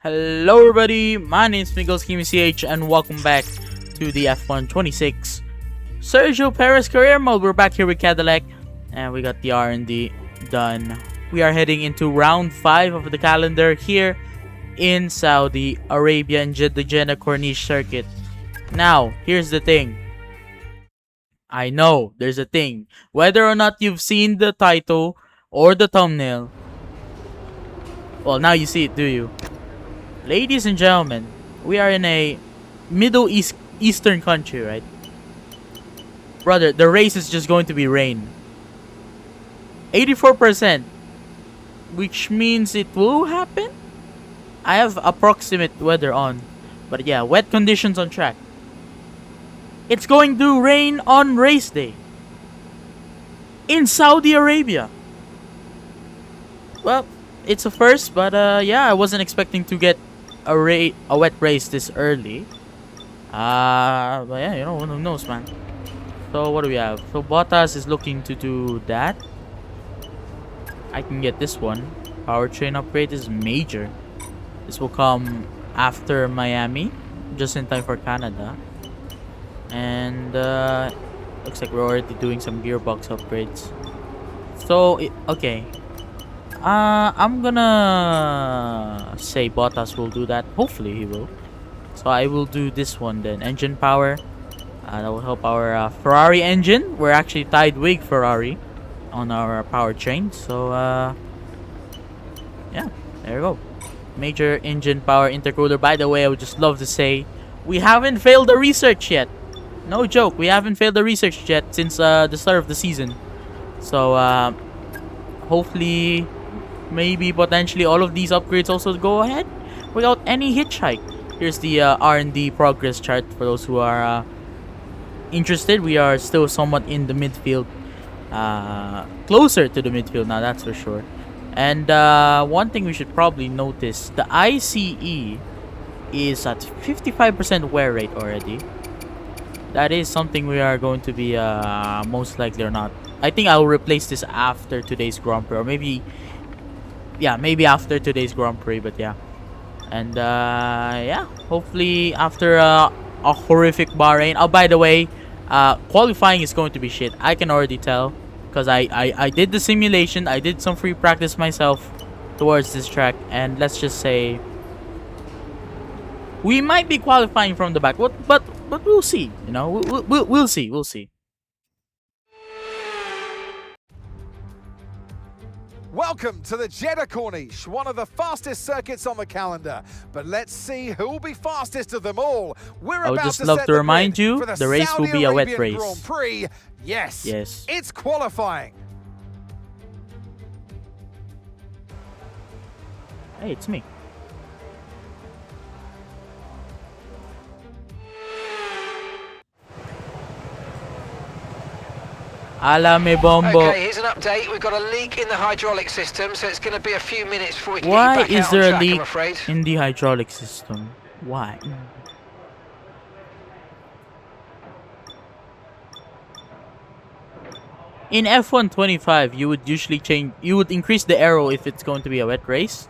Hello everybody, my name is Miguelsgamingch and welcome back to the F126 Sergio Perez career mode. We're back here with Cadillac and we got the R&D done. We are heading into round 5 of the calendar here in Saudi Arabia in the Jeddah Corniche circuit. Now, here's the thing. I know there's a thing. Whether or not you've seen the title or the thumbnail, well, now you see it, do you? Ladies and gentlemen, we are in a Middle Eastern country, right? Brother, the race is just going to be rain. 84%, which means it will happen. I have approximate weather on, but yeah, wet conditions on track. It's going to rain on race day in Saudi Arabia. Well, it's a first, but yeah, I wasn't expecting to get a wet race this early. But yeah, you know, who knows, man. So what do we have? So Bottas is looking to do that. I can get this one. Powertrain upgrade is major. This will come after Miami, just in time for Canada. And looks like we're already doing some gearbox upgrades. So okay. I'm gonna say Bottas will do that. Hopefully he will. So I will do this one then. Engine power. That will help our Ferrari engine. We're actually tied with Ferrari on our powertrain. So yeah, there we go. Major engine power intercooler. By the way, I would just love to say we haven't failed the research yet. No joke, we haven't failed the research yet since the start of the season. So hopefully, maybe potentially all of these upgrades also go ahead without any hitchhike. Here's the R&D progress chart for those who are interested. We are still somewhat in the midfield, closer to the midfield now, that's for sure. And one thing we should probably notice, the ICE is at 55% wear rate already. That is something we are going to be most likely or not. I think I'll replace this after today's Grand Prix, or maybe, yeah, maybe after today's Grand Prix, but yeah. And yeah, hopefully after a horrific Bahrain. Oh, by the way, qualifying is going to be shit. I can already tell, because I did the simulation. I did some free practice myself towards this track, and let's just say we might be qualifying from the back, but we'll see. You know, we'll see. We'll see. Welcome to the Jeddah Corniche, one of the fastest circuits on the calendar. But let's see who will be fastest of them all. I would just love to remind you, the race will be a wet race. Grand Prix. Yes, it's qualifying. Hey, it's me. Ala me bombo. Okay, here's an update. We've got a leak in the hydraulic system, so it's going to be a few minutes before we can Why get you back is out there on a track, leak I'm afraid. in the hydraulic system? Why? In F125, you would usually increase the aero if it's going to be a wet race.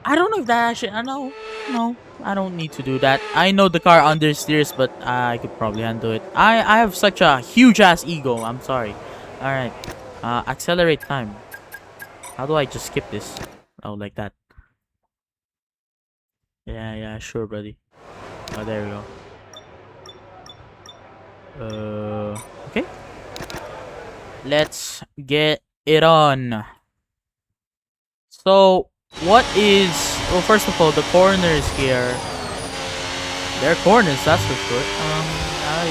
I don't know if that actually, no, I don't need to do that. I know the car understeers, but I could probably handle it. I have such a huge ass ego. I'm sorry. All right, accelerate time. How do I just skip this? Oh, like that. Yeah, sure, buddy. Oh, there we go. Okay. Let's get it on. So, what is... Well, first of all, the corners here. They're corners, that's for sure.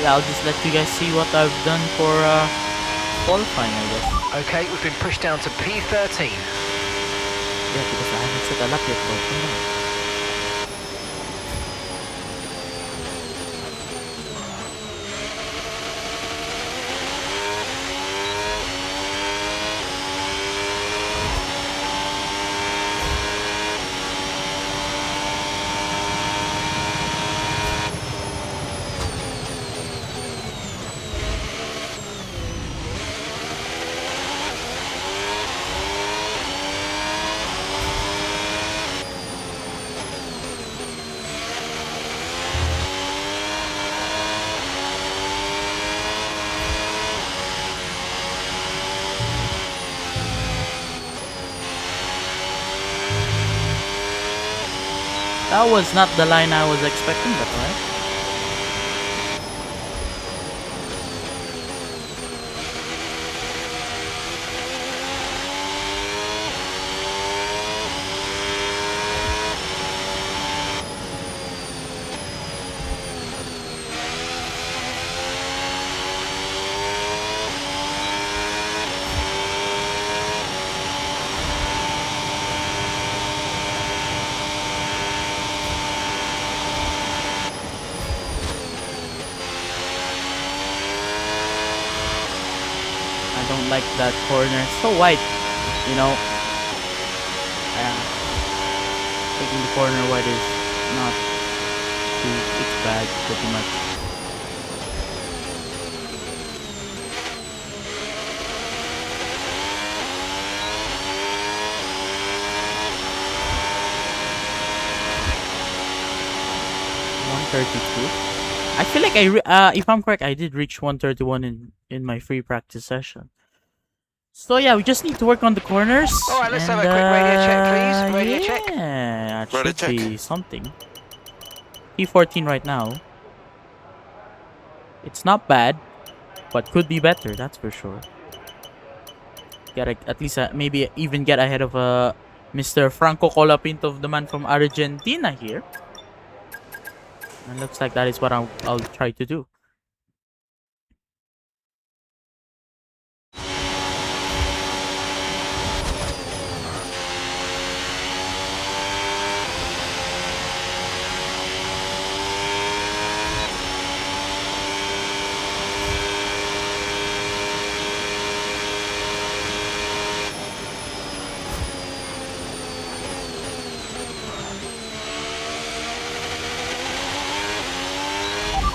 I'll just let you guys see what I've done for qualifying, I guess. Okay, we've been pushed down to P13. Yeah, because I haven't set a lap yet, bro. That was not the line I was expecting, but alright. I don't like that corner. It's so wide, you know. Taking the corner wide is not too. It's bad, pretty much. I feel like if I'm correct, I did reach 131 in my free practice session. So yeah, we just need to work on the corners. All right, let's have a quick radio check, please. Radio yeah, check. Yeah, Radio should check. be something. P14 right now. It's not bad, but could be better. That's for sure. Gotta at least maybe even get ahead of Mr. Franco Colapinto, the man from Argentina here. And looks like that is what I'll try to do.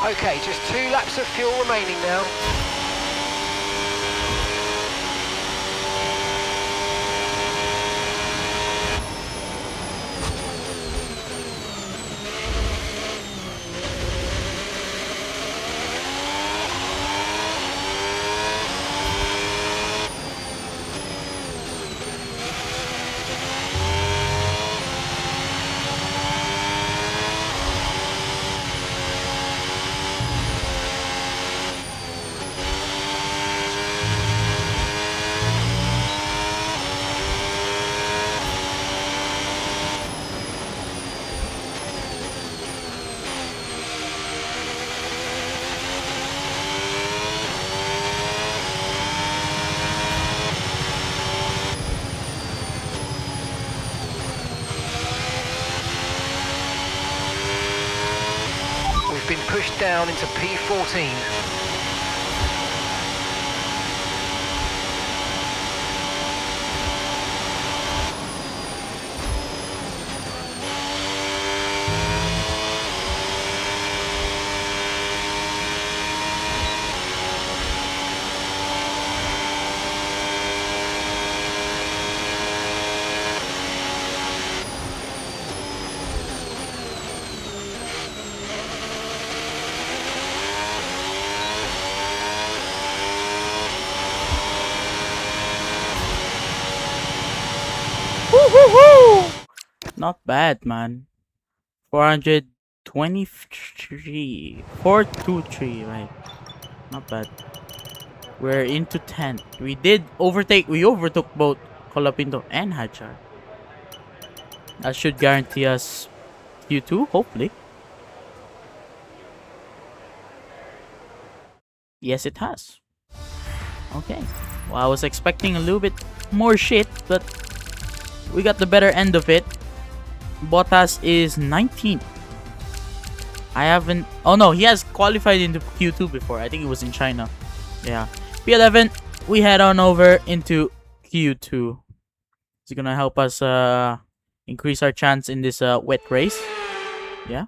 Okay, just 2 laps of fuel remaining now. Been pushed down into P14. Not bad, man. 423. 423, right. Not bad. We're into 10. We overtook both Colapinto and Hachar. That should guarantee us Q2, hopefully. Yes, it has. Okay. Well, I was expecting a little bit more shit, but we got the better end of it. Bottas is 19th. I haven't... Oh no, he has qualified into Q2 before. I think it was in China. Yeah. P11, we head on over into Q2. It's gonna help us increase our chance in this wet race. Yeah.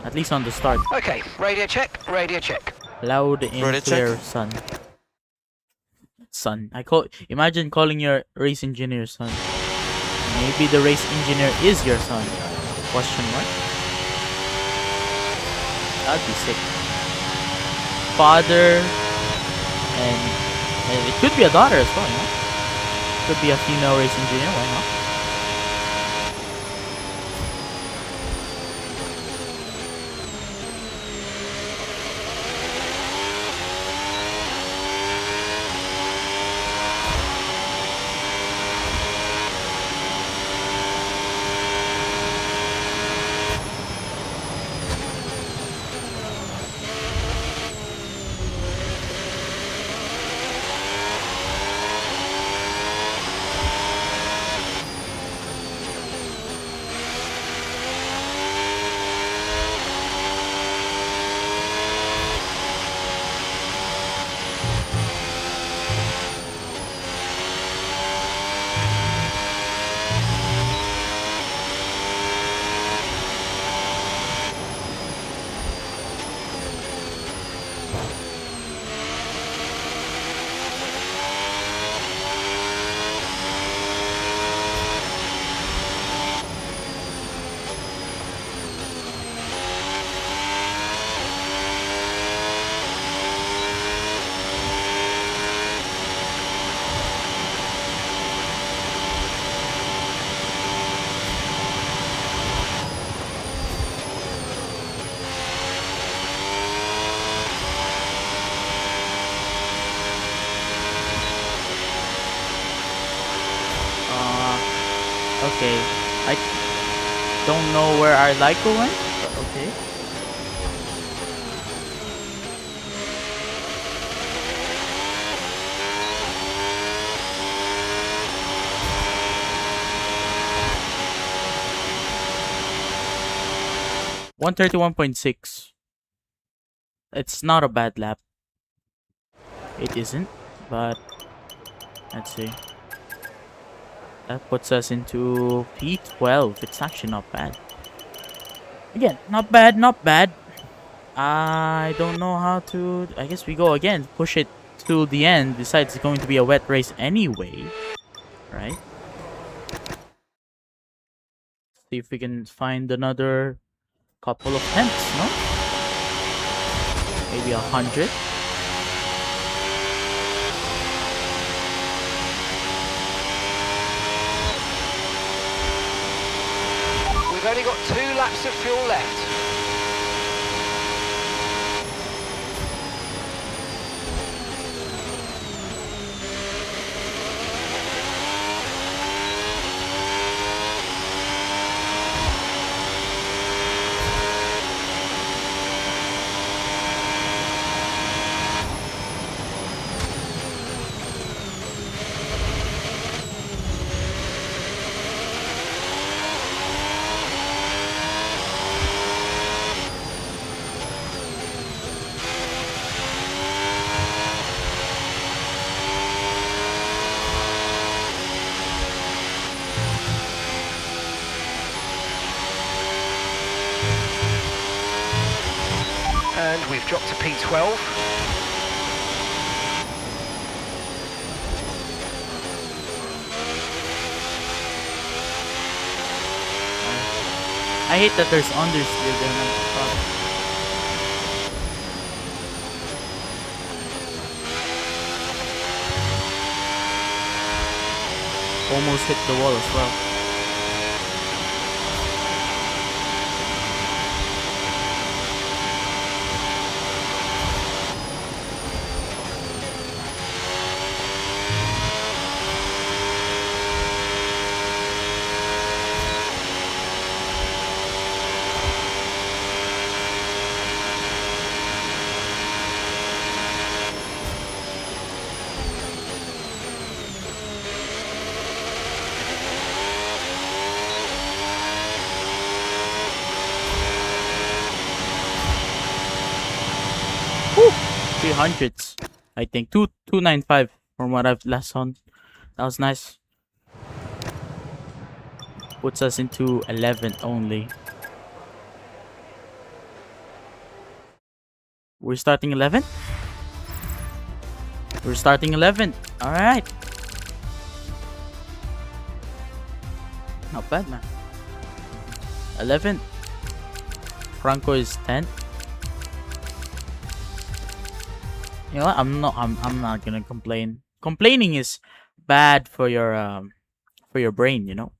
At least on the start. Okay, radio check, radio check. Loud and Radio clear, check. son. Son. Imagine calling your race engineer son. Maybe the race engineer is your son. Question mark. That'd be sick. Father and it could be a daughter as well, no? Could be a female race engineer, why not? Okay. I don't know where our Lyco went, but okay. .131.6. It's not a bad lap. It isn't, but let's see. That puts us into P12. It's actually not bad. Again, not bad, not bad. I don't know how to... I guess we go again. Push it to the end. Besides, it's going to be a wet race anyway. Right? See if we can find another couple of tenths, no? Maybe 100. We've only got 2 laps of fuel left. And we've dropped to P12. I hate that there's understeer there, man. Almost hit the wall as well. Whew! 300s. I think 295 from what I've last on. That was nice. Puts us into 11th only. We're starting 11th? We're starting 11th. Alright. Not bad, man. 11th. Franco is 10th. You know what? I'm not gonna complain. Complaining is bad for your brain, you know.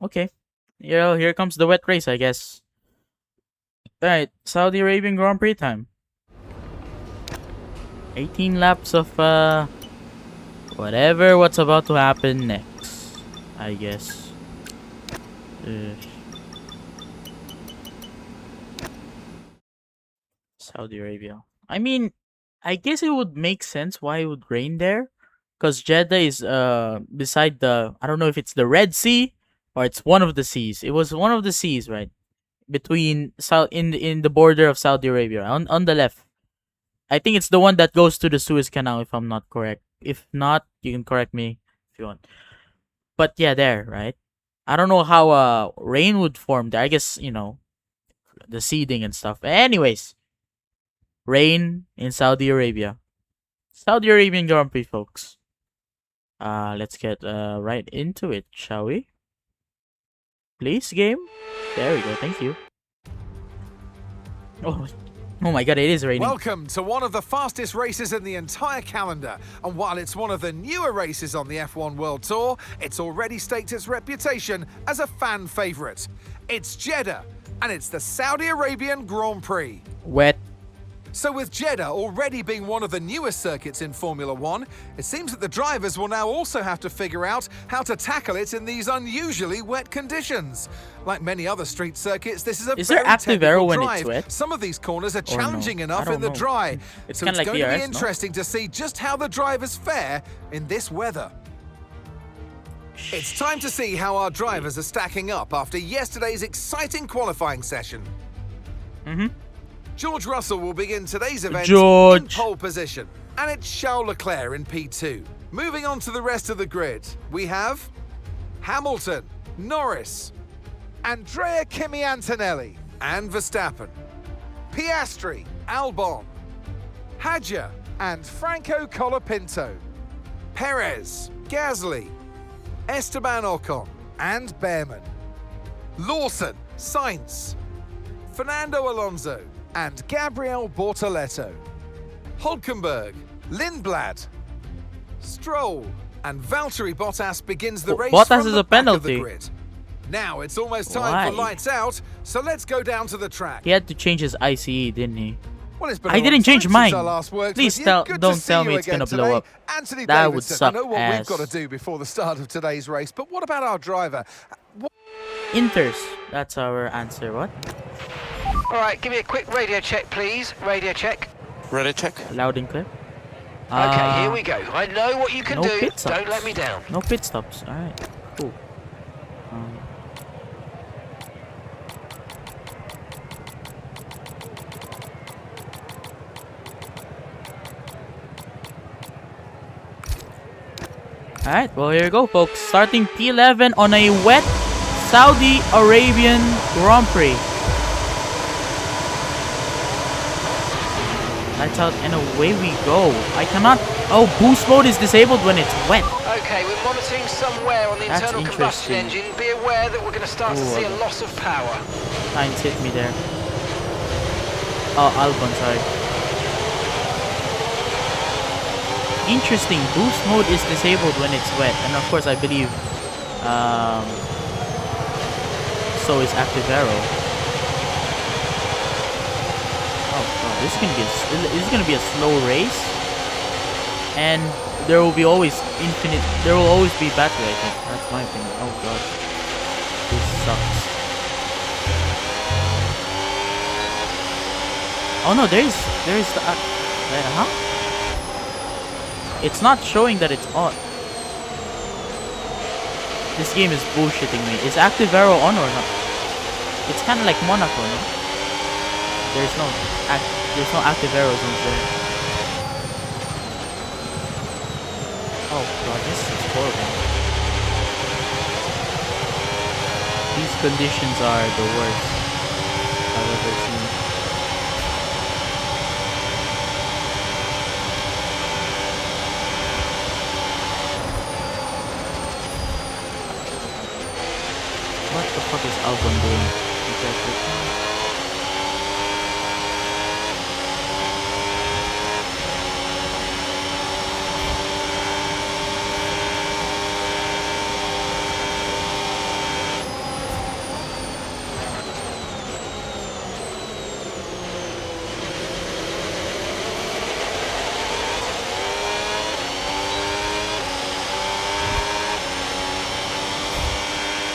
Okay. Here comes the wet race, I guess. Alright, Saudi Arabian Grand Prix time. 18 laps of what's about to happen next, I guess. Saudi Arabia. I mean, I guess it would make sense why it would rain there, because Jeddah is beside the, I don't know if it's the Red Sea or it's one of the seas. It was one of the seas, right? Between in the border of Saudi Arabia on the left. I think it's the one that goes to the Suez Canal, if I'm not correct. If not, you can correct me if you want. But yeah, there, right? I don't know how rain would form there. I guess, you know, the seeding and stuff. Anyways, rain in Saudi Arabia. Saudi Arabian Grand Prix, folks. Let's get right into it, shall we? Please, game. There we go. Thank you. Oh my god, it is raining. Welcome to one of the fastest races in the entire calendar. And while it's one of the newer races on the F1 World Tour, it's already staked its reputation as a fan favourite. It's Jeddah, and it's the Saudi Arabian Grand Prix. Wet. So with Jeddah already being one of the newest circuits in Formula One, it seems that the drivers will now also have to figure out how to tackle it in these unusually wet conditions. Like many other street circuits, this is a Is there very active technical arrow when drive. it's wet? Some of these corners are Or no? challenging I enough don't in the know. dry. It's So kinda like going to be DRS, no? interesting to see just how the drivers fare in this weather. It's time to see how our drivers are stacking up after yesterday's exciting qualifying session. George Russell will begin today's event in pole position, and it's Charles Leclerc in P2. Moving on to the rest of the grid, we have Hamilton, Norris, Andrea Kimi Antonelli, and Verstappen, Piastri, Albon, Hadja, and Franco Colapinto, Perez, Gasly, Esteban Ocon, and Behrman, Lawson, Sainz, Fernando Alonso, and Gabriel Bortoleto, Hulkenberg, Lindblad, Stroll, and Valtteri Bottas begins the race Bottas from is the a back of the penalty. grid. Now it's almost time for Why? lights out, so let's go down to the track. He had to change his ICE, didn't he? Well, it's been I a long didn't change time mine. since I last worked Please with you. Good to don't see tell you me it's again gonna blow today. up. Anthony That would Davidson, suck I know what ass. we've got to do before the start of today's race, but what about our driver? Inters. That's our answer. What? All right, give me a quick radio check, please. Radio check. Ready, check. Loud and clear. Okay, here we go. I know what you can no do. pit stops. Don't let me down. No pit stops. All right. Cool. Alright, well here you go folks. Starting P11 on a wet Saudi Arabian Grand Prix. Lights out and away we go. I cannot... Oh, boost mode is disabled when it's wet. Okay, we're monitoring somewhere on the That's internal combustion interesting. engine. Be aware that we're going to start to Ooh, see a loss of power. Sainz hit me there. Oh, Albon, sorry. Interesting. Boost mode is disabled when it's wet, and of course, I believe so is active arrow. Oh god, this is gonna be a slow race, and there will be always infinite. There will always be battery. I think that's my opinion. Oh god, this sucks. Oh no, there is the huh? It's not showing that it's on. This game is bullshitting me. Is active arrow on or not? It's kind of like Monaco, no? There's no active arrows in there. Oh god, this is horrible. These conditions are the worst I've ever seen. What the fuck is Albon doing? Exactly.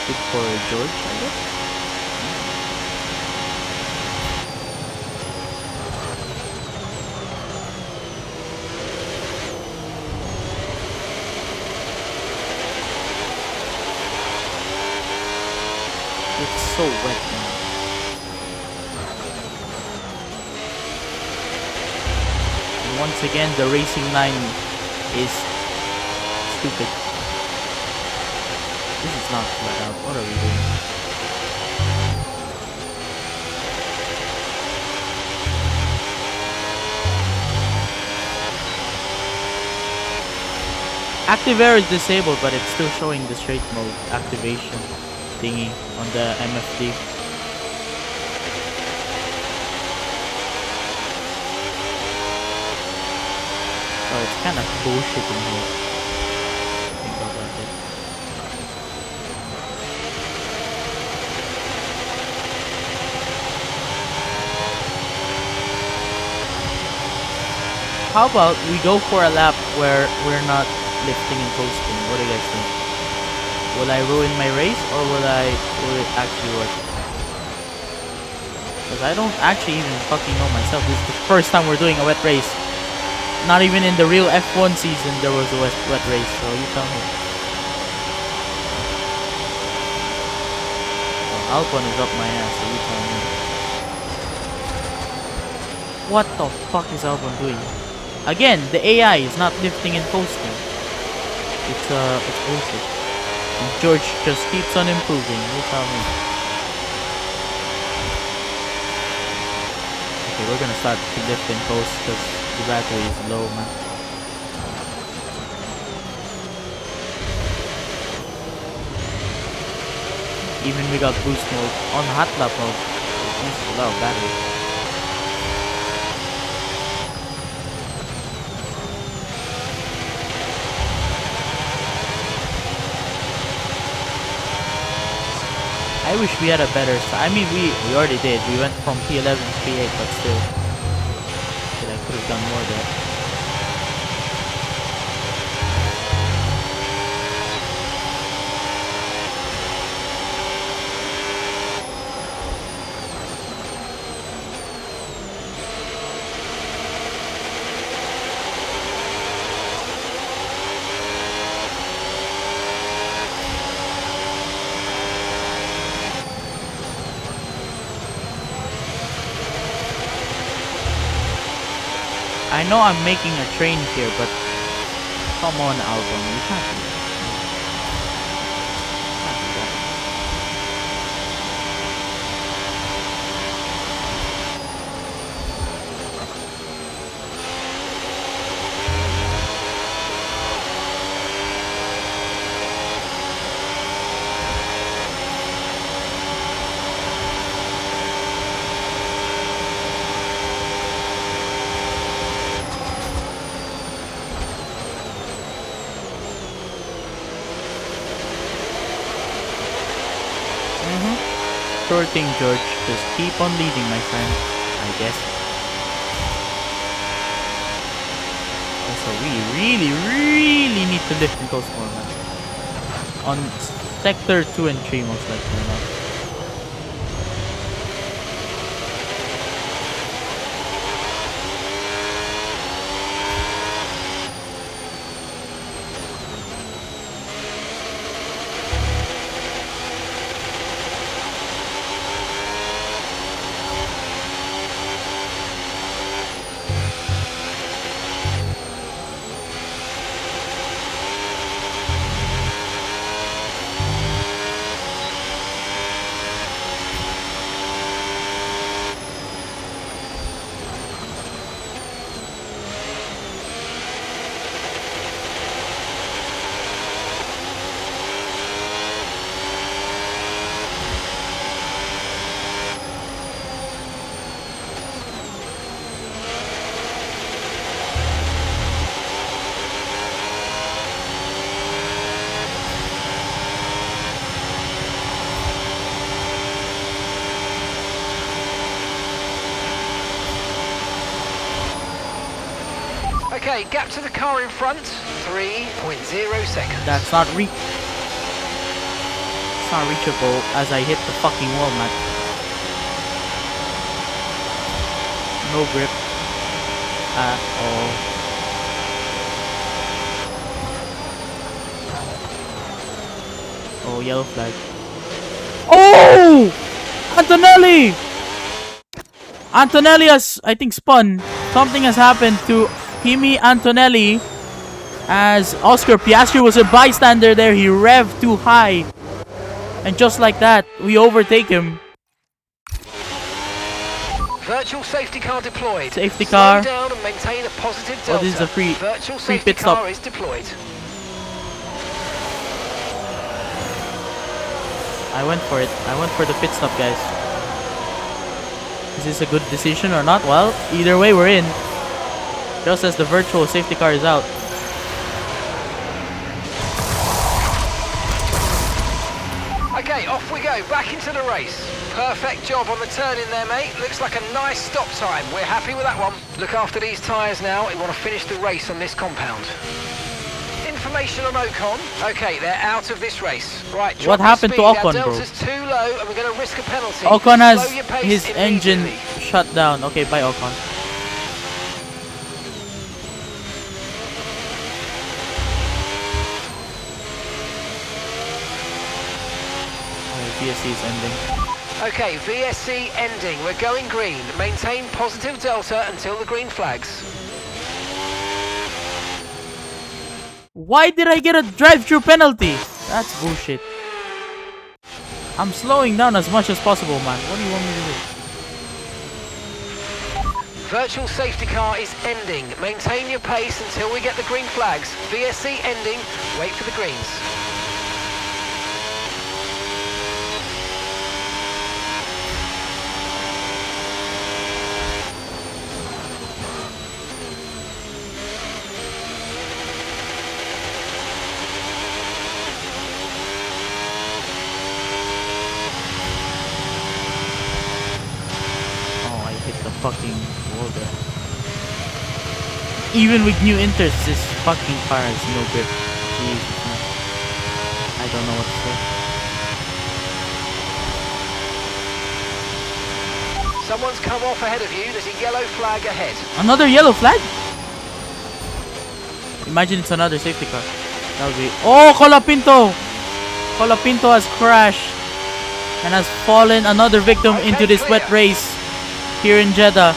Good for George, I guess. It's so wet now. And once again, the racing line is stupid. This is not flat out. What are we doing? Active air is disabled, but it's still showing the straight mode activation thingy on the MFD. So it's kind of bullshitting here. Think about it. How about we go for a lap where we're not lifting and coasting? What do you guys think? Will I ruin my race or will it actually work? Because I don't actually even fucking know myself. This is the first time we're doing a wet race. Not even in the real F1 season there was a wet race, so you tell me. Well, Albon is up my ass, so you tell me. What the fuck is Albon doing? Again, the AI is not lifting and coasting. It's bullshit. And George just keeps on improving, you tell me. Okay, we're gonna start to lift and coast because the battery is low, man. Even we got boost mode on hot lap mode. It uses a lot of battery. I wish we had a better I mean, we already did. We went from P11 to P8, but still. I could have done more there. I know I'm making a train here, but come on, Albon, you can't do that. Sure thing, George. Just keep on leading, my friend. I guess. So we really need to lift and coast more, man. On sector 2 and 3, most likely, man. Okay, gap to the car in front, 3.0 seconds. That's not it's not reachable as I hit the fucking wall, man. No grip at all. Oh, yellow flag. Oh! Antonelli! Antonelli has, I think, spun. Something has happened to Kimi Antonelli, as Oscar Piastri was a bystander there. He revved too high, and just like that, we overtake him. Virtual safety car deployed. Safety car. Slow down and maintain a positive delta. Oh, this is a free pit stop. Car is deployed. I went for it. I went for the pit stop, guys. Is this a good decision or not? Well, either way, we're in. Just as the virtual safety car is out. Okay, Okay, off we go, back into the race. Perfect job on the turn in there, mate. Looks like a nice stop time. We're happy with that one. Look after these tyres now. We want to finish the race on this compound. Information on Ocon. Okay, they're out of this race. Right, what happened to Ocon, bro? Delta's too low and we're going to risk a penalty. Ocon has his engine shut down. Okay, bye Ocon. VSC is ending. Okay, VSC ending. We're going green. Maintain positive delta until the green flags. Why did I get a drive-through penalty? That's bullshit. I'm slowing down as much as possible, man. What do you want me to do? Virtual safety car is ending. Maintain your pace until we get the green flags. VSC ending. Wait for the greens. Fucking Volga. Even with new inters, this fucking car has no grip. Jesus, man. I don't know what to say. Someone's come off ahead of you. There's a yellow flag ahead. Another yellow flag? Imagine it's another safety car. That would be... Oh, Colapinto! Colapinto has crashed and has fallen another victim into this wet race here in Jeddah.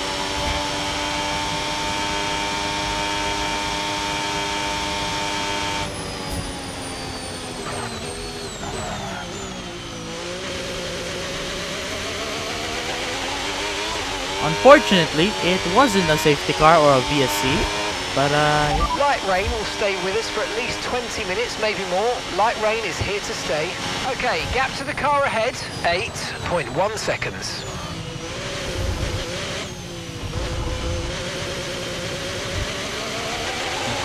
Unfortunately, it wasn't a safety car or a VSC, but yeah. Light rain will stay with us for at least 20 minutes, maybe more. Light rain is here to stay. Okay, gap to the car ahead, 8.1 seconds.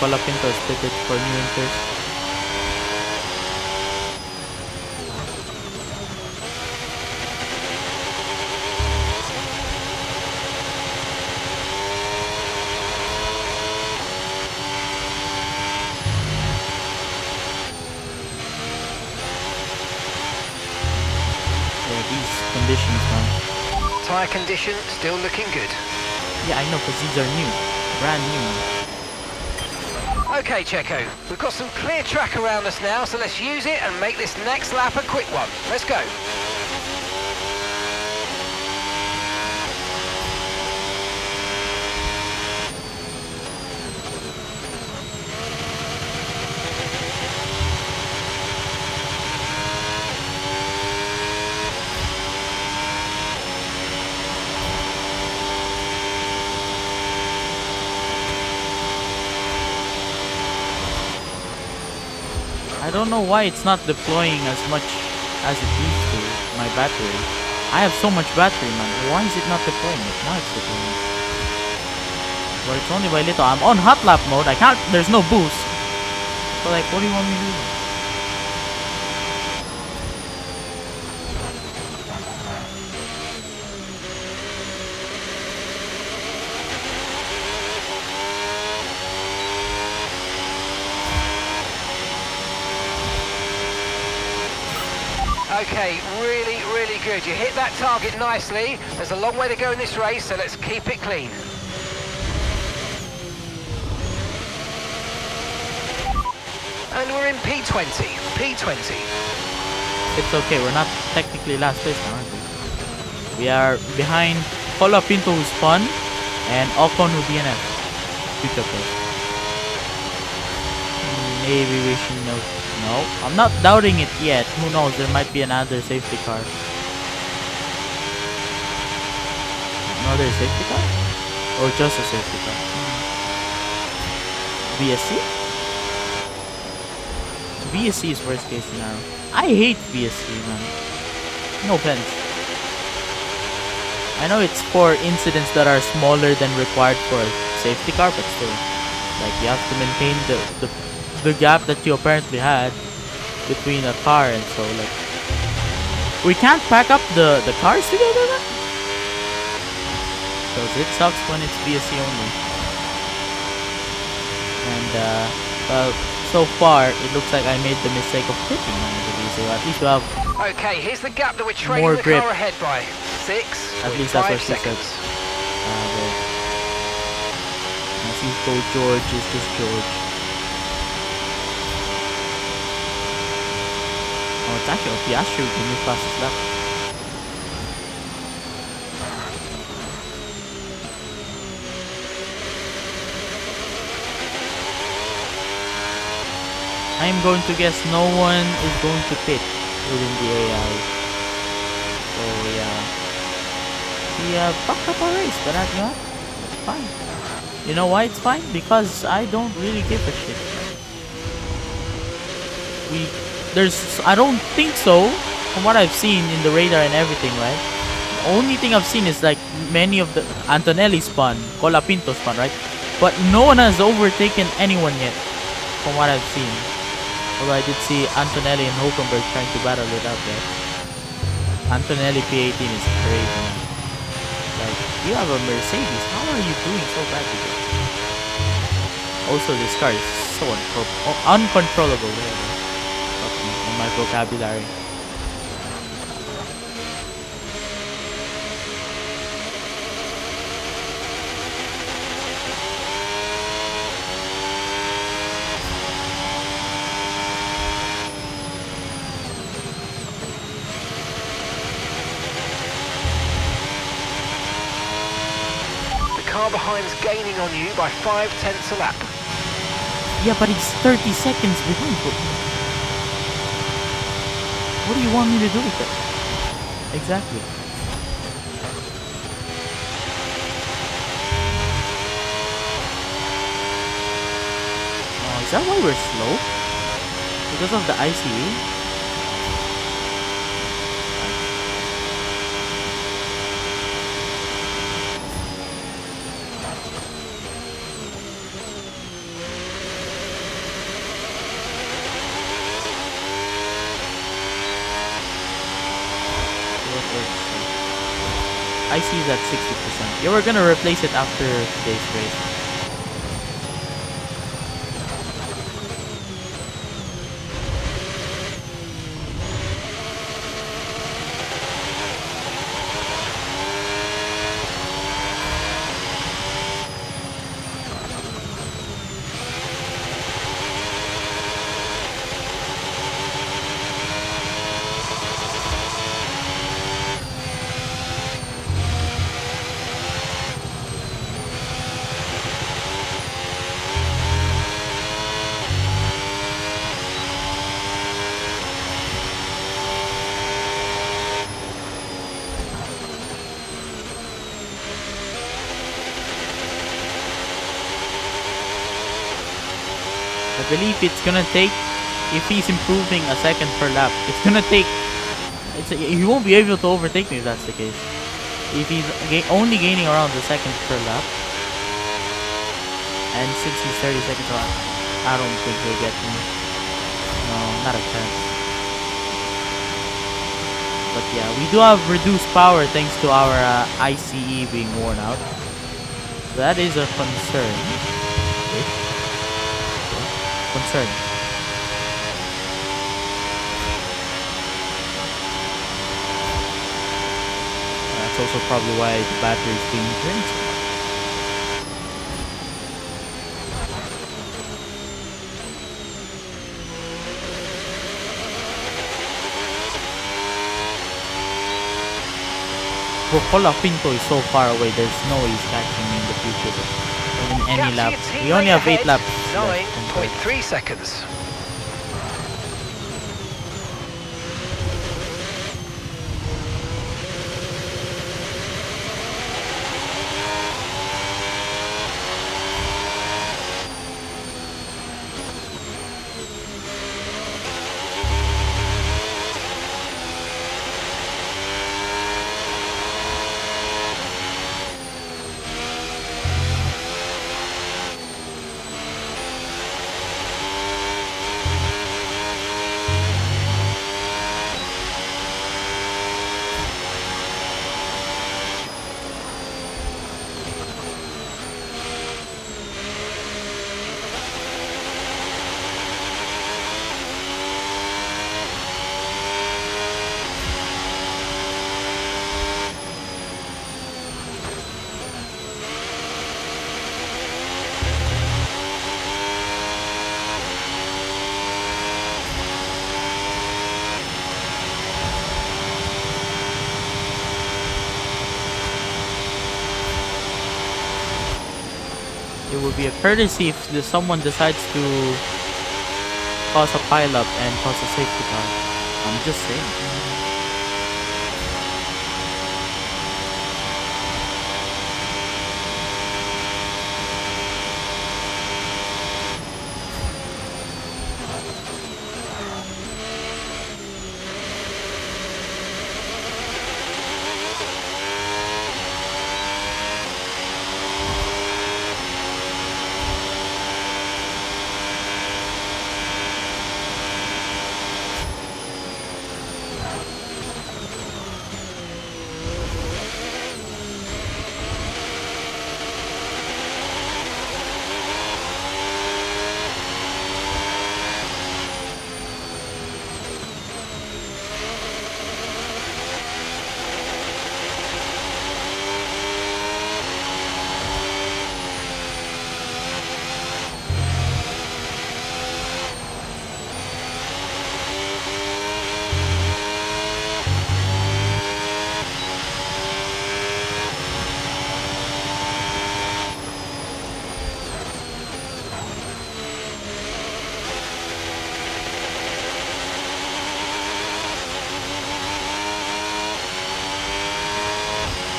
Colapinto is fitted for new inters. Yeah, these conditions, man. Tyre condition still looking good. Yeah, I know, because these are new. Brand new. Okay, Checo, we've got some clear track around us now, so let's use it and make this next lap a quick one. Let's go. I don't know why it's not deploying as much as it used to, my battery. I have so much battery, man. Why is it not deploying it? Now it's deploying. But it's only by little. I'm on hot lap mode. I can't, there's no boost. So like, what do you want me to do? Okay, really, really good. You hit that target nicely. There's a long way to go in this race, so let's keep it clean. And we're in P20. P20. It's okay, we're not technically last place now, aren't we? We are behind Colapinto, who spun, and Ocon, who DNF. Future place. Maybe we should know. No, I'm not doubting it yet. Who knows? There might be another safety car. Another safety car? Or just a safety car? VSC? VSC is worst case scenario. I hate VSC, man. No offense. I know it's for incidents that are smaller than required for a safety car, but still. Like, you have to maintain the gap that you apparently had between a car, and so like We can't pack up the cars together then? Because it sucks when it's VSC only. And, well, so far, it looks like I made the mistake of picking one of the VSC. At least we have... Okay, here's the gap that we're trailing more the grip. car ahead by. 6. At least that's what she said. seconds. Let's see go George. Is this George? Oh, it's actually a Piastri with the new fastest lap. I am going to guess no one is going to pit within the AI. So yeah, we fucked up our race, but that's not. It's fine. You know why it's fine? Because I don't really give a shit. I don't think so. From what I've seen in the radar and everything, right? The only thing I've seen is like many of the Antonelli spun, Colapinto spun, right? But no one has overtaken anyone yet, from what I've seen. Although I did see Antonelli and Hulkenberg trying to battle it out there. Antonelli P18 is crazy, man. Like, you have a Mercedes. How are you doing so bad with it? Also, this car is so uncontrollable. In my vocabulary. Car behind's gaining on you by 0.5 a lap. Yeah, but he's 30 seconds behind. What do you want me to do with it? Exactly. Oh, is that why we're slow? Because of the ICE? I see that 60%. Yeah, we're gonna replace it after today's race. I believe it's gonna take, if he's improving a second per lap, it's gonna take, he won't be able to overtake me if that's the case. If he's only gaining around the second per lap, and since he's 30 seconds around, I don't think he'll get me. No, not a chance. But yeah, we do have reduced power thanks to our ICE being worn out. That is a concern. Concern. That's also probably why the battery is being drained so much. Colapinto is so far away, there's no way he's catching me in the future. In any lap. We only have 8 laps. 9.3 seconds. it would be a courtesy if someone decides to cause a pileup and cause a safety car. I'm just saying.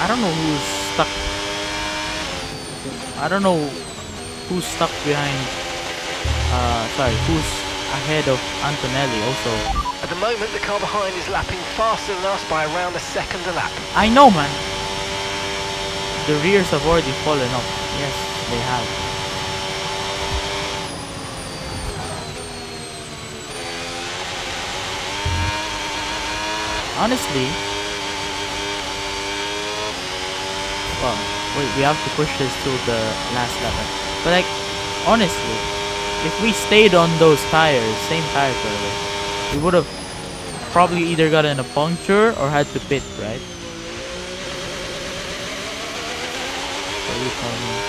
I don't know who's stuck. I don't know who's stuck behind. Sorry, who's ahead of Antonelli also. At the moment, the car behind is lapping faster than us by around a second a lap. I know, man. The rears have already fallen off. Yes, they have. Honestly, well, we have to push this to the last lap. But like, honestly, if we stayed on those tires, same tires by the way, we would have probably either gotten a puncture or had to pit, right? What do you tell me?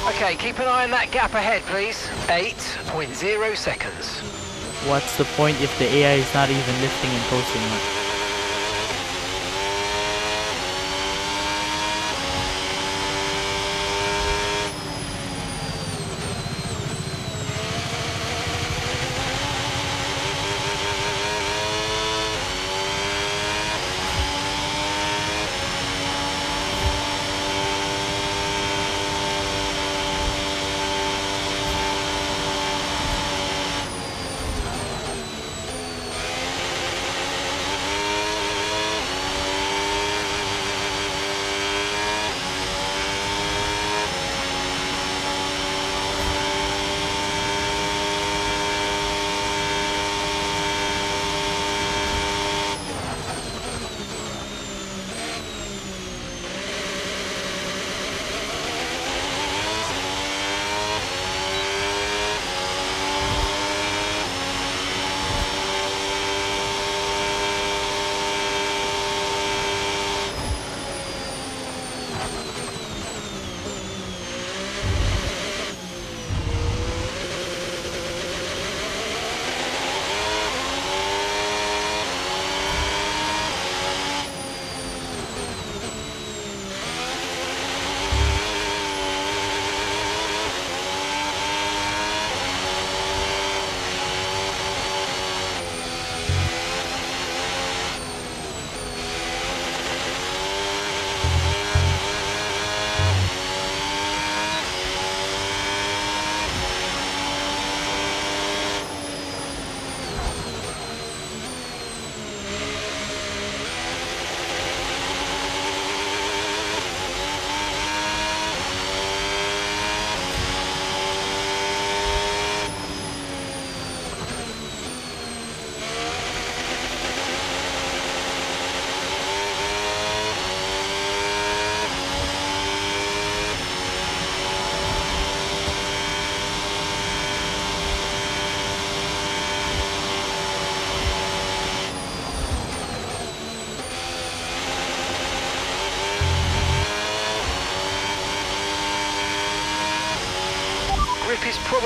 Okay, keep an eye on that gap ahead, please. 8.0 seconds. What's the point if the AI is not even lifting and coasting much?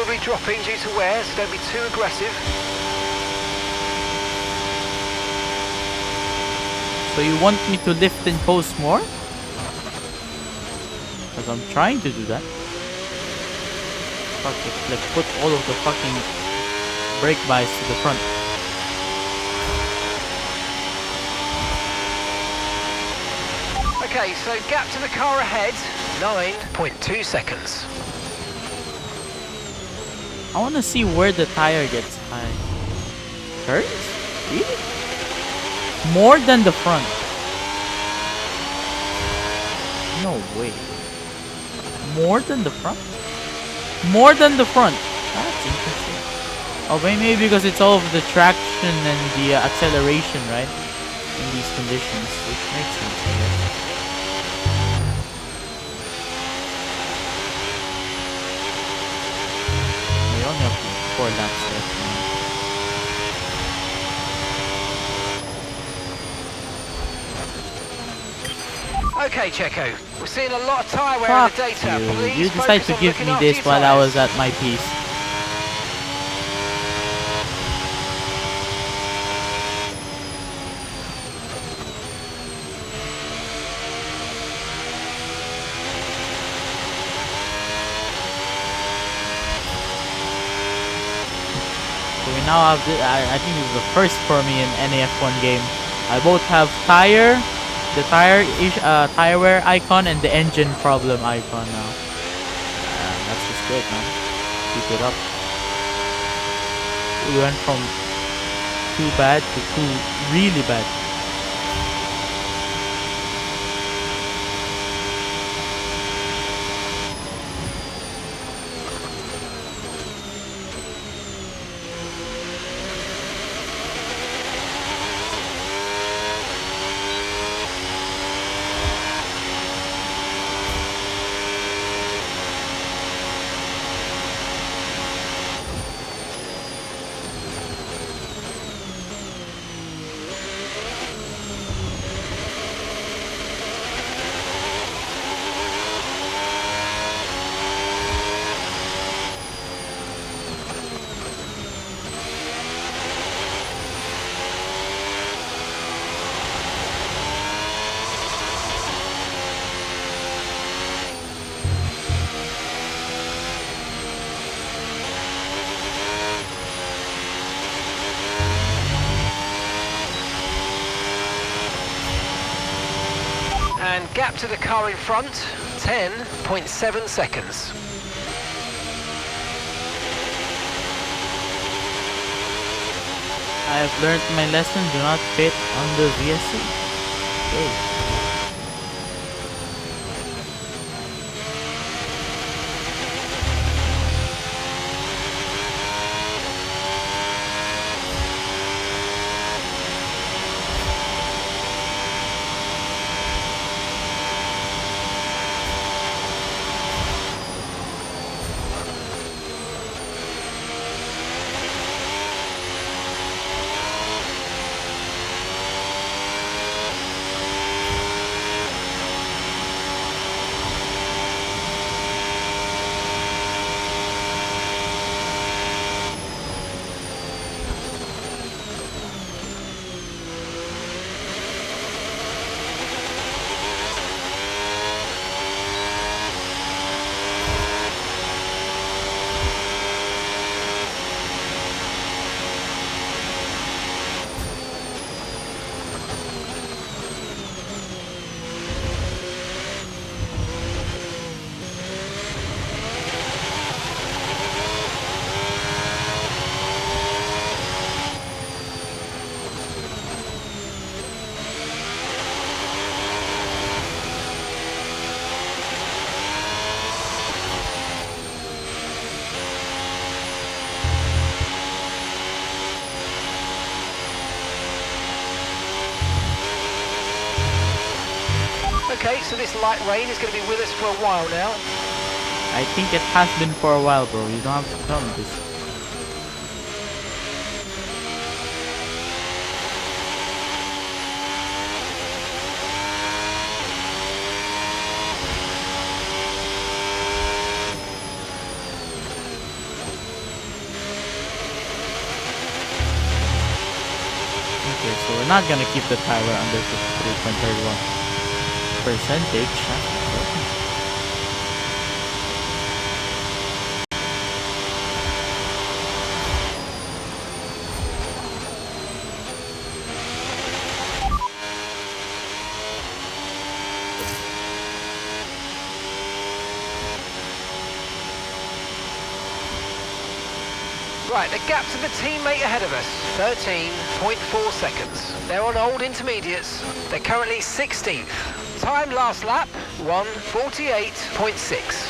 probably dropping due to wear, so don't be too aggressive. So you want me to lift and coast more? Because I'm trying to do that. Fuck it, like put all of the fucking brake bias to the front. Okay, so gap to the car ahead, 9.2 seconds. I want to see where the tire gets high. Turns? Really? More than the front. No way. More than the front? More than the front. That's interesting. Oh, maybe because it's all of the traction and the acceleration, right? In these conditions, which makes sense, I guess. We only have 4 laps left now. Okay, Checo, we're seeing a lot of tyre wear in the data. Please you decided to give me this while I was at my piece. So we now have this, I think this is the first for me in any F1 game. I both have the tire wear icon and the engine problem icon now. That's just good, man. Keep it up. We went from too bad to too really bad. And gap to the car in front, 10.7 seconds. I have learned my lesson, do not pit on the VSC. Okay. Okay, so this light rain is going to be with us for a while now. I think it has been for a while, bro. You don't have to tell me this. We're not gonna keep the timer under 53.31 percentage. Right, the gap to the teammate ahead of us, 13.4 seconds. They're on old intermediates. They're currently 16th. Time last lap, 1:48.6.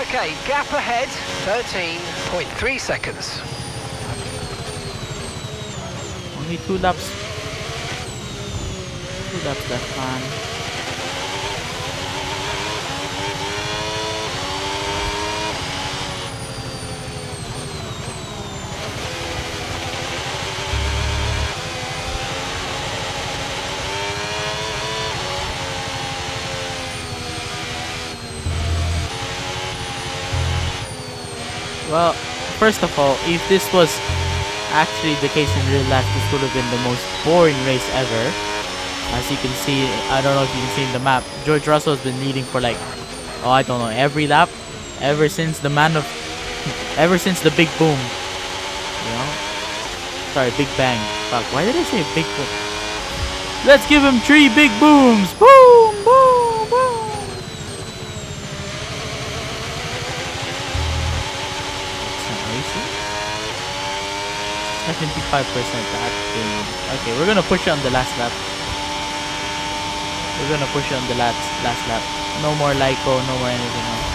Okay, gap ahead, 13.3 seconds. Only 2 laps. 2 laps left on. Well, first of all, if this was actually the case in real life, this would have been the most boring race ever. As you can see, I don't know if you can see in the map, George Russell has been leading for like, oh, I don't know, every lap, ever since the big boom, you know? Sorry, big bang. Fuck, why did I say big boom? Let's give him 3 big booms! Boom, boom, boom! 75% that thing. Okay, we're gonna push it on the last lap. We're gonna push it on the last lap. No more Lyco, no more anything else.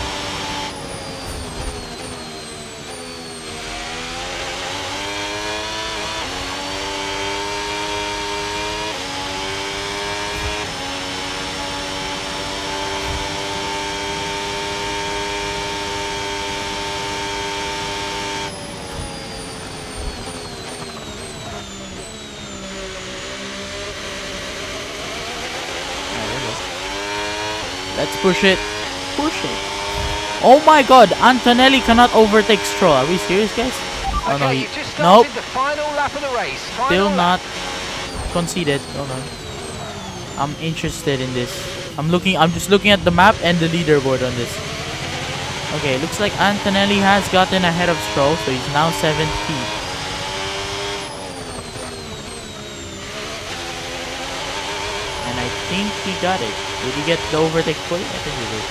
Let's push it. Push it. Oh my god, Antonelli cannot overtake Stroll. Are we serious, guys? Oh no, he... Nope. The final lap of the race. Still not conceded. Hold on. I'm interested in this. I'm just looking at the map and the leaderboard on this. Okay, looks like Antonelli has gotten ahead of Stroll, so he's now 17th. And I think he got it. Did he get the overtake fully? I think he did.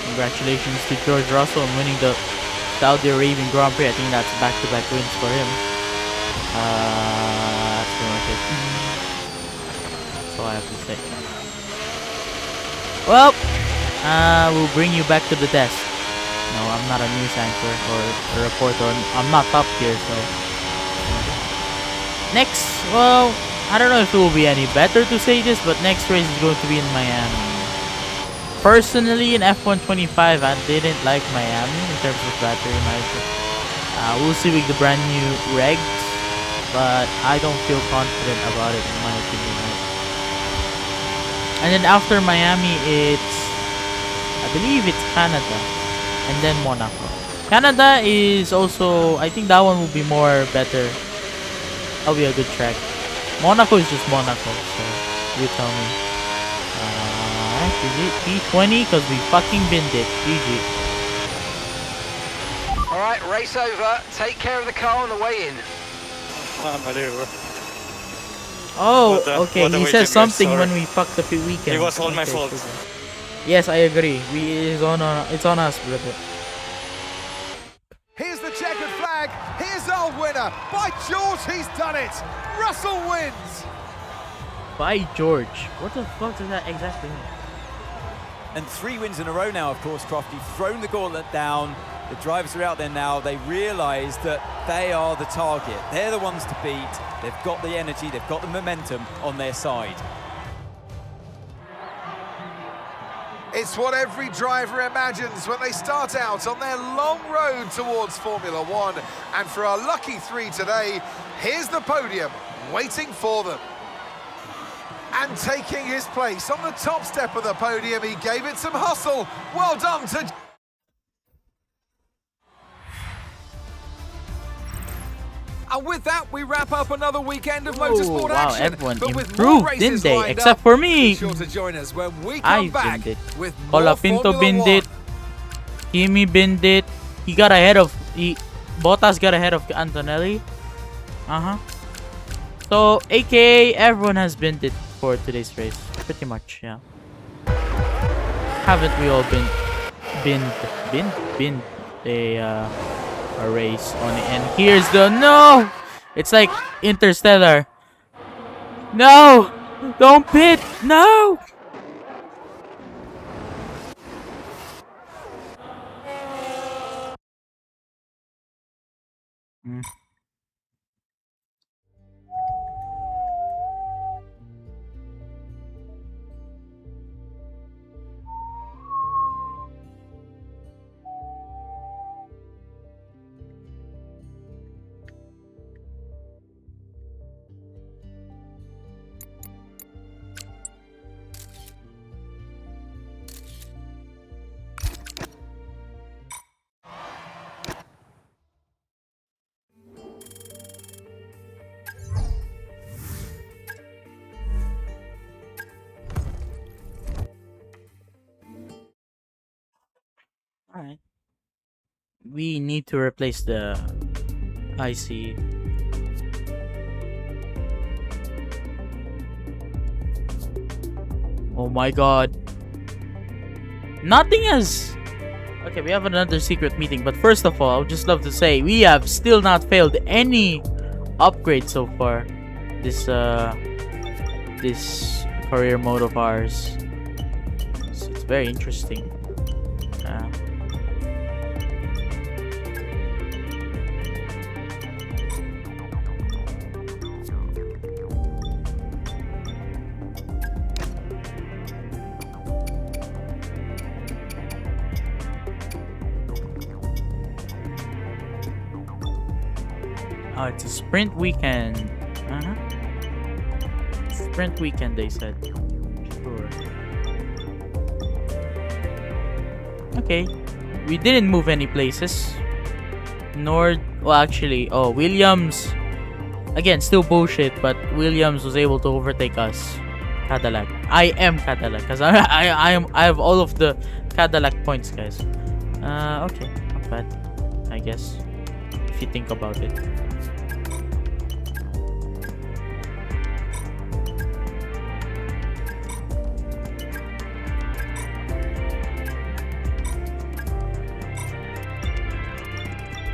Congratulations to George Russell on winning the Saudi Arabian Grand Prix. I think that's back-to-back wins for him. That's pretty much it. That's all I have to say. Well, we'll bring you back to the desk. No, I'm not a news anchor or a reporter. I'm not top tier, so... Next, well, I don't know if it will be any better to say this, but next race is going to be in Miami. Personally, in F125, I didn't like Miami in terms of battery life. We'll see with the brand new regs, but I don't feel confident about it in my opinion. And then after Miami, I believe it's Canada, and then Monaco. Canada is also, I think that one will be better. That'll be a good track. Monaco is just Monaco, so you tell me. Is it P20? Because we fucking binned it. GG. Alright, race over. Take care of the car on the way in. Unbelievable. Oh, okay. He says something when we fucked the weekend. It was all my fault. Yes, I agree. It's on us, brother. Here's the checkered flag. Here's our winner. By George, he's done it. Russell wins. By George. What the fuck does that exactly mean? And 3 wins in a row now, of course, Croft. You've thrown the gauntlet down. The drivers are out there now. They realise that they are the target. They're the ones to beat. They've got the energy, they've got the momentum on their side. It's what every driver imagines when they start out on their long road towards Formula One. And for our lucky 3 today, here's the podium waiting for them. And taking his place on the top step of the podium, he gave it some hustle. Well done to... And with that, we wrap up another weekend of motorsport wow, action. everyone But with improved, more races didn't they? lined Except up, for me. Be sure to join us when we I come back binned it. with more Colapinto Formula binned One. it. Kimi binned it. He got ahead of... Bottas got ahead of Antonelli. So, aka everyone has binned it for today's race. Pretty much, yeah. Haven't we all binned a race on it? And here's the... No! It's like Interstellar. No! Don't pit! No! Alright. We need to replace the IC. Oh my god. Nothing has... Okay, we have another secret meeting, but first of all, I would just love to say we have still not failed any upgrade so far. This career mode of ours. So it's very interesting. Oh, it's a sprint weekend. Sprint weekend, they said. Sure. Okay. We didn't move any places. Nor... Well, actually... Oh, Williams... Again, still bullshit, but Williams was able to overtake us. Cadillac. I am Cadillac, because I have all of the Cadillac points, guys. Okay. Not bad. I guess. If you think about it.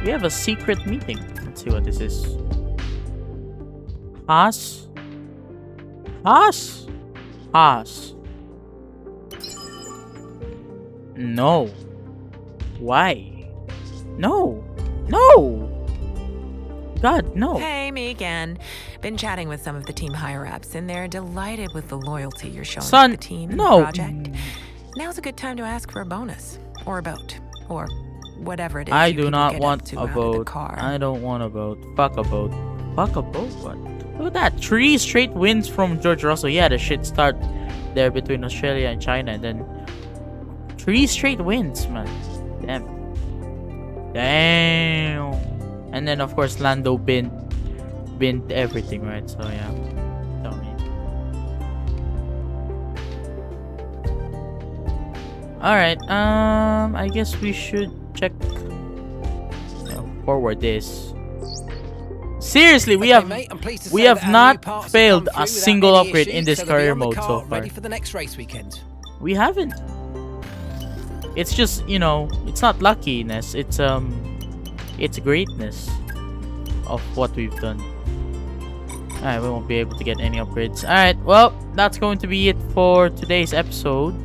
We have a secret meeting. Let's see what this is. Haas? Haas? Haas. No. Why? No. No! God, no. Hey, me again. Been chatting with some of the team higher-ups, and they're delighted with the loyalty you're showing Son, to the team and no. the project. Now's a good time to ask for a bonus. Or a boat. Or whatever it is. I you do people not get want up to a out of the boat. car. I don't want a boat. Fuck a boat. Fuck a boat? What? Look at that. 3 straight wins from George Russell. Yeah, the shit start there between Australia and China. And then 3 straight wins, man. Damn. Damn. And then, of course, Lando binned everything, right? So, yeah. Tell me. Alright, I guess we should check forward this. Seriously, we have not failed a single upgrade in this career mode so far. Ready for the next race weekend. We haven't. It's just, you know, it's not luckiness, it's greatness of what we've done. Alright, we won't be able to get any upgrades. Alright, well, that's going to be it for today's episode.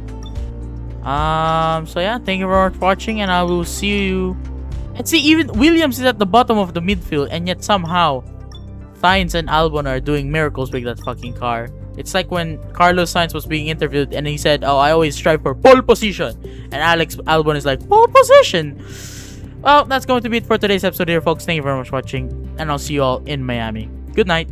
So yeah, thank you very much for watching, and I will see you And see, even Williams is at the bottom of the midfield, and yet somehow Sainz and Albon are doing miracles with that fucking car. It's like when Carlos Sainz was being interviewed and he said, "Oh, I always strive for pole position," and Alex Albon is like, "Pole position." Well, that's going to be it for today's episode here, folks. Thank you very much for watching, and I'll see you all in Miami. Good night.